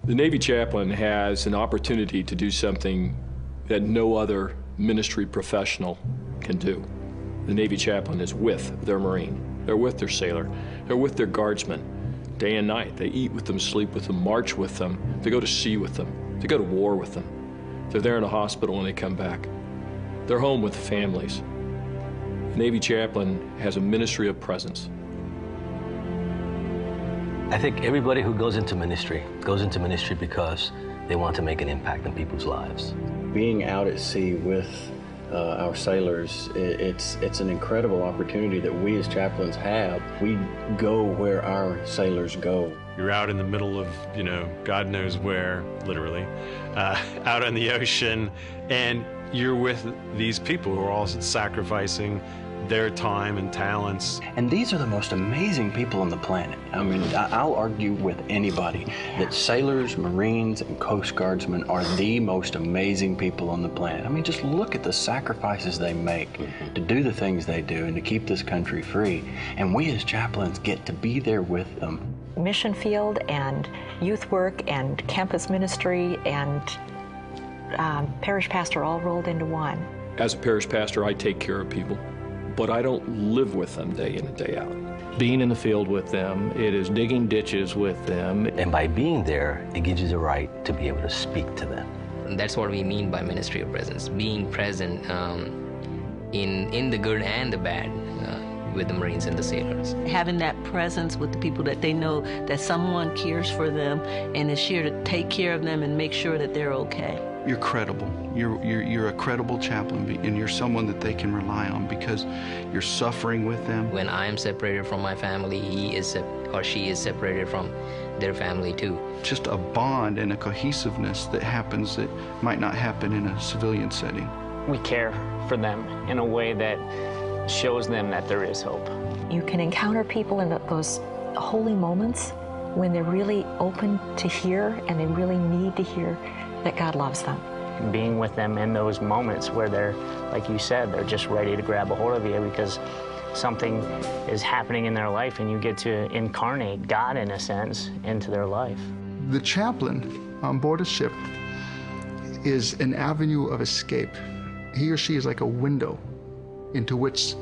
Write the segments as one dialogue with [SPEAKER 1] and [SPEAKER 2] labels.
[SPEAKER 1] The Navy chaplain has an opportunity to do something that no other ministry professional can do. The Navy chaplain is with their Marine. They're with their sailor. They're with their guardsmen day and night. They eat with them, sleep with them, march with them. They go to sea with them. They go to war with them. They're there in a hospital when they come back. They're home with families. The Navy chaplain has a ministry of presence.
[SPEAKER 2] I think everybody who goes into ministry because they want to make an impact in people's lives.
[SPEAKER 3] Being out at sea with our sailors, it's an incredible opportunity that we as chaplains have. We go where our sailors go.
[SPEAKER 4] You're out in the middle of, God knows where, literally, out on the ocean, and you're with these people who are all sacrificing their time and talents.
[SPEAKER 3] And these are the most amazing people on the planet. I mean, I'll argue with anybody that sailors, Marines, and Coast Guardsmen are the most amazing people on the planet. I mean, just look at the sacrifices they make to do the things they do and to keep this country free. And we as chaplains get to be there with them.
[SPEAKER 5] Mission field and youth work and campus ministry and parish pastor all rolled into one.
[SPEAKER 1] As a parish pastor, I take care of people, but I don't live with them day in and day out.
[SPEAKER 6] Being in the field with them, it is digging ditches with them.
[SPEAKER 2] And by being there, it gives you the right to be able to speak to them.
[SPEAKER 7] And that's what we mean by ministry of presence, being present in the good and the bad with the Marines and the sailors.
[SPEAKER 8] Having that presence with the people that they know that someone cares for them and is here to take care of them and make sure that they're okay.
[SPEAKER 9] You're credible. You're a credible chaplain, and you're someone that they can rely on because you're suffering with them.
[SPEAKER 7] When I am separated from my family, he is or she is separated from their family too.
[SPEAKER 9] Just a bond and a cohesiveness that happens that might not happen in a civilian setting.
[SPEAKER 10] We care for them in a way that shows them that there is hope.
[SPEAKER 5] You can encounter people in those holy moments when they're really open to hear and they really need to hear that God loves them.
[SPEAKER 10] Being with them in those moments where they're, like you said, they're just ready to grab a hold of you because something is happening in their life and you get to incarnate God, in a sense, into their life.
[SPEAKER 9] The chaplain on board a ship is an avenue of escape. He or she is like a window into which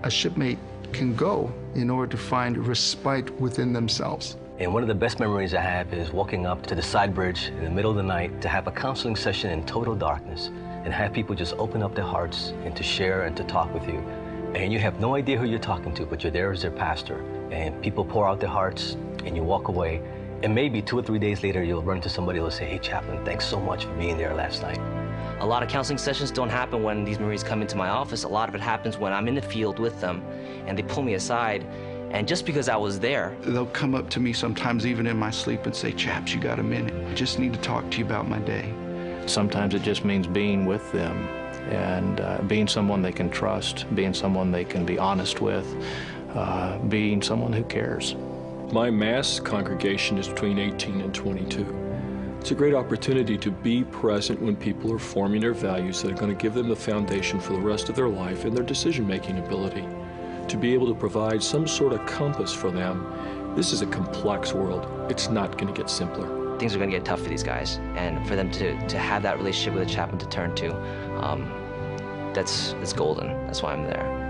[SPEAKER 9] a shipmate can go in order to find respite within themselves.
[SPEAKER 2] And one of the best memories I have is walking up to the side bridge in the middle of the night to have a counseling session in total darkness and have people just open up their hearts and to share and to talk with you. And you have no idea who you're talking to, but you're there as their pastor. And people pour out their hearts and you walk away. And maybe 2 or 3 days later, you'll run into somebody who will say, "Hey, chaplain, thanks so much for being there last night."
[SPEAKER 11] A lot of counseling sessions don't happen when these Marines come into my office. A lot of it happens when I'm in the field with them and they pull me aside. And just because I was there.
[SPEAKER 9] They'll come up to me sometimes even in my sleep and say, "Chaps, you got a minute? I just need to talk to you about my day."
[SPEAKER 6] Sometimes it just means being with them and being someone they can trust, being someone they can be honest with, being someone who cares.
[SPEAKER 1] My mass congregation is between 18 and 22. It's a great opportunity to be present when people are forming their values that are going to give them the foundation for the rest of their life and their decision-making ability. To be able to provide some sort of compass for them. This is a complex world. It's not going to get simpler.
[SPEAKER 11] Things are going to get tough for these guys, and for them to have that relationship with a chaplain to turn to, that's golden. That's why I'm there.